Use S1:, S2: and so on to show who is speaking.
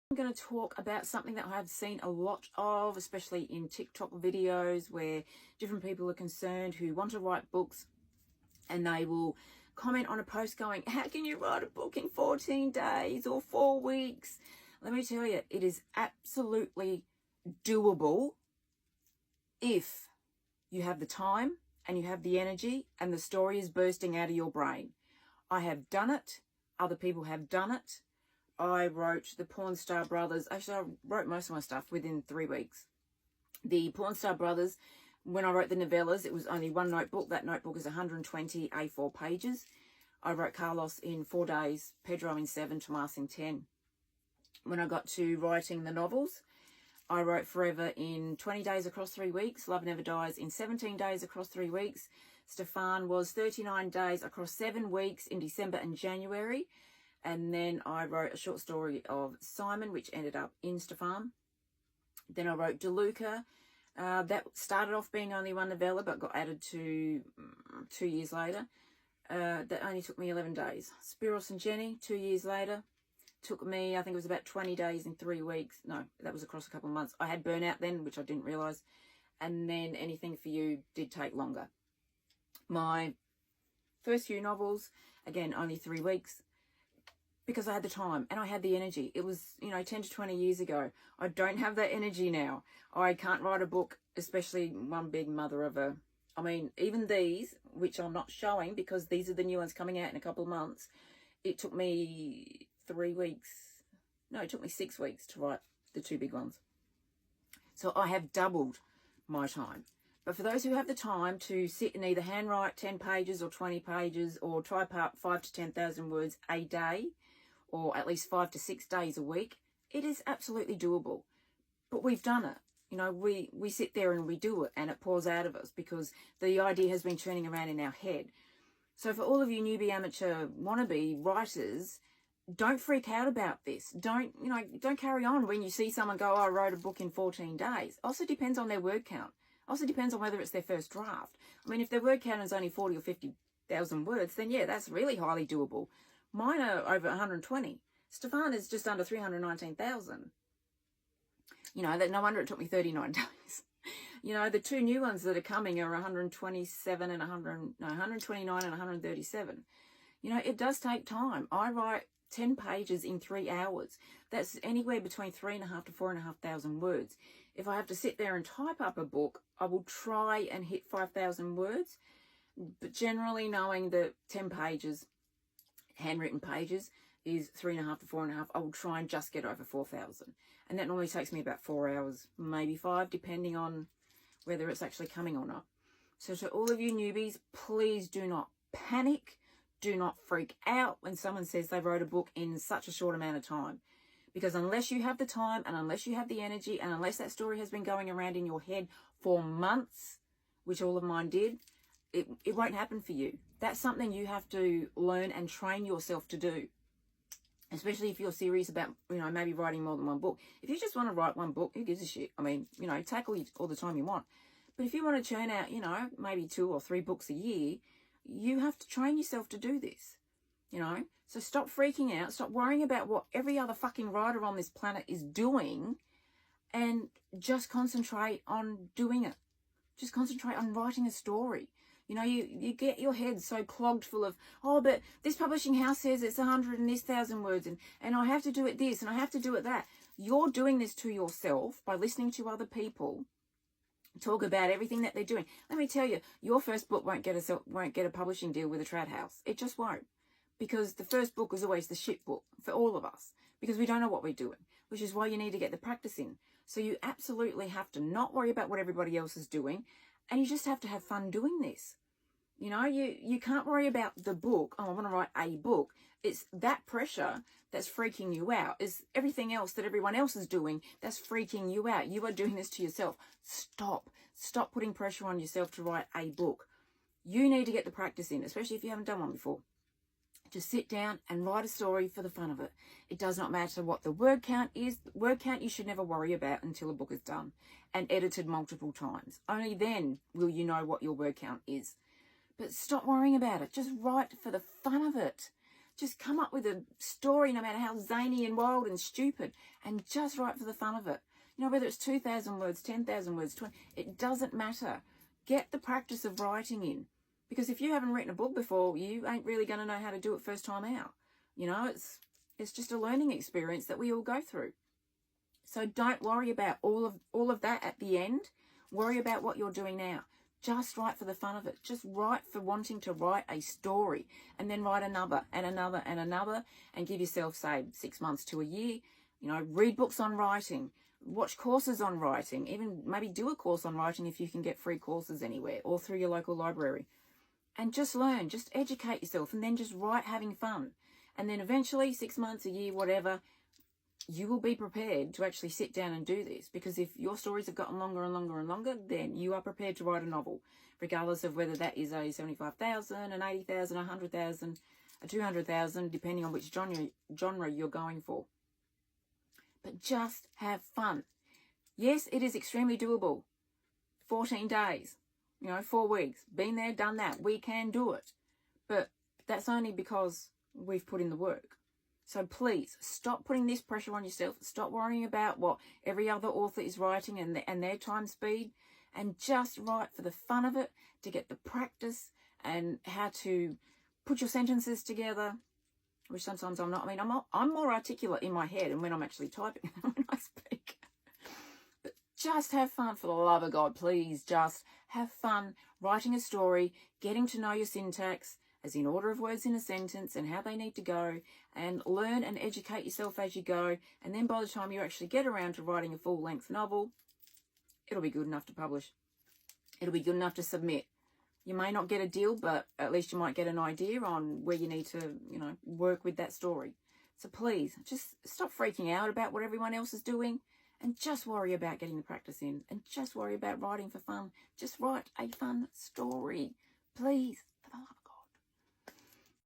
S1: I'm going to talk about something that I have seen a lot of, especially in TikTok videos where different people are concerned who want to write books, and they will comment on a post going, how can you write a book in 14 days or 4 weeks? Let me tell you, it is absolutely doable if you have the time and you have the energy and the story is bursting out of your brain. I have done it. Other people have done it. I wrote the Porn Star Brothers. Actually, I wrote most of my stuff within 3 weeks. The Porn Star Brothers, when I wrote the novellas, it was only one notebook. That notebook is 120 A4 pages. I wrote Carlos in 4 days, Pedro in 7, Tomas in 10. When I got to writing the novels, I wrote Forever in 20 days across 3 weeks. Love Never Dies in 17 days across 3 weeks. Stefan was 39 days across 7 weeks in December and January. And then I wrote a short story of Simon, which ended up in Stefan. Then I wrote DeLuca. That started off being only one novella, but got added to 2 years later. That only took me 11 days. Spiros and Jenny, 2 years later. Took me, I think it was about 20 days in 3 weeks. No, that was across a couple of months. I had burnout then, which I didn't realise. And then Anything for You did take longer. My first few novels, again, only 3 weeks. Because I had the time and I had the energy. It was, 10 to 20 years ago. I don't have that energy now. I can't write a book, especially one big mother of a... even these, which I'm not showing because these are the new ones coming out in a couple of months. It took me 3 weeks. No, it took me 6 weeks to write the 2 big ones. So I have doubled my time. But for those who have the time to sit and either handwrite 10 pages or 20 pages or type up 5 to 10,000 words a day, or at least 5 to 6 days a week, it is absolutely doable. But we've done it. We sit there and we do it and it pours out of us because the idea has been turning around in our head. So for all of you newbie, amateur, wannabe writers, don't freak out about this. Don't carry on when you see someone go, I wrote a book in 14 days. Also depends on their word count. Also depends on whether it's their first draft. If their word count is only 40 or 50,000 words, then yeah, that's really highly doable. Mine are over 120. Stefan is just under 319,000. That no wonder it took me 39 days. The 2 new ones that are coming are 127 and 129 and 137. It does take time. I write 10 pages in 3 hours. That's anywhere between 3,500 to 4,500 words. If I have to sit there and type up a book, I will try and hit 5,000 words. But generally knowing that 10 pages, handwritten pages, is 3,500 to 4,500, I will try and just get over 4,000. And that normally takes me about 4 hours, maybe 5, depending on whether it's actually coming or not. So to all of you newbies, please do not panic. Do not freak out when someone says they wrote a book in such a short amount of time. Because unless you have the time and unless you have the energy and unless that story has been going around in your head for months, which all of mine did, it won't happen for you. That's something you have to learn and train yourself to do. Especially if you're serious about, maybe writing more than one book. If you just want to write one book, who gives a shit? Take all the time you want. But if you want to churn out, maybe 2 or 3 books a year, you have to train yourself to do this. So stop freaking out. Stop worrying about what every other fucking writer on this planet is doing and just concentrate on doing it. Just concentrate on writing a story. You get your head so clogged full of, but this publishing house says it's 100 and this 1,000 words and I have to do it this and I have to do it that. You're doing this to yourself by listening to other people talk about everything that they're doing. Let me tell you, your first book won't get a publishing deal with a trad house. It just won't. Because the first book is always the shit book for all of us. Because we don't know what we're doing. Which is why you need to get the practice in. So you absolutely have to not worry about what everybody else is doing. And you just have to have fun doing this. You can't worry about the book. I want to write a book. It's that pressure that's freaking you out. It's everything else that everyone else is doing that's freaking you out. You are doing this to yourself. Stop. Stop putting pressure on yourself to write a book. You need to get the practice in, especially if you haven't done one before. Just sit down and write a story for the fun of it. It does not matter what the word count is. Word count you should never worry about until a book is done and edited multiple times. Only then will you know what your word count is. But stop worrying about it. Just write for the fun of it. Just come up with a story, no matter how zany and wild and stupid, and just write for the fun of it. You know, whether it's 2,000 words, 10,000 words, 20, it doesn't matter. Get the practice of writing in. Because if you haven't written a book before, you ain't really going to know how to do it first time out. You know, it's just a learning experience that we all go through. So don't worry about all of that at the end. Worry about what you're doing now. Just write for the fun of it. Just write for wanting to write a story, and then write another and another and another, and give yourself, say, 6 months to a year. You know, read books on writing, watch courses on writing, even maybe do a course on writing if you can get free courses anywhere or through your local library. And just learn, just educate yourself, and then just write having fun. And then eventually, 6 months, a year, whatever, you will be prepared to actually sit down and do this. Because if your stories have gotten longer and longer and longer, then you are prepared to write a novel, regardless of whether that is a 75,000, an 80,000, 100,000, a 200,000, depending on which genre you're going for. But just have fun. Yes, it is extremely doable. 14 days. 4 weeks, been there, done that. We can do it. But that's only because we've put in the work. So please, stop putting this pressure on yourself. Stop worrying about what every other author is writing and their time speed. And just write for the fun of it, to get the practice and how to put your sentences together, which sometimes I'm not. I mean, I'm more articulate in my head and when I'm actually typing than when I speak. But just have fun, for the love of God. Please just have fun writing a story, getting to know your syntax, as in order of words in a sentence and how they need to go, and learn and educate yourself as you go. And then by the time you actually get around to writing a full-length novel, it'll be good enough to publish. It'll be good enough to submit. You may not get a deal, but at least you might get an idea on where you need to, work with that story. So please, just stop freaking out about what everyone else is doing, and just worry about getting the practice in, and just worry about writing for fun. Just write a fun story, please.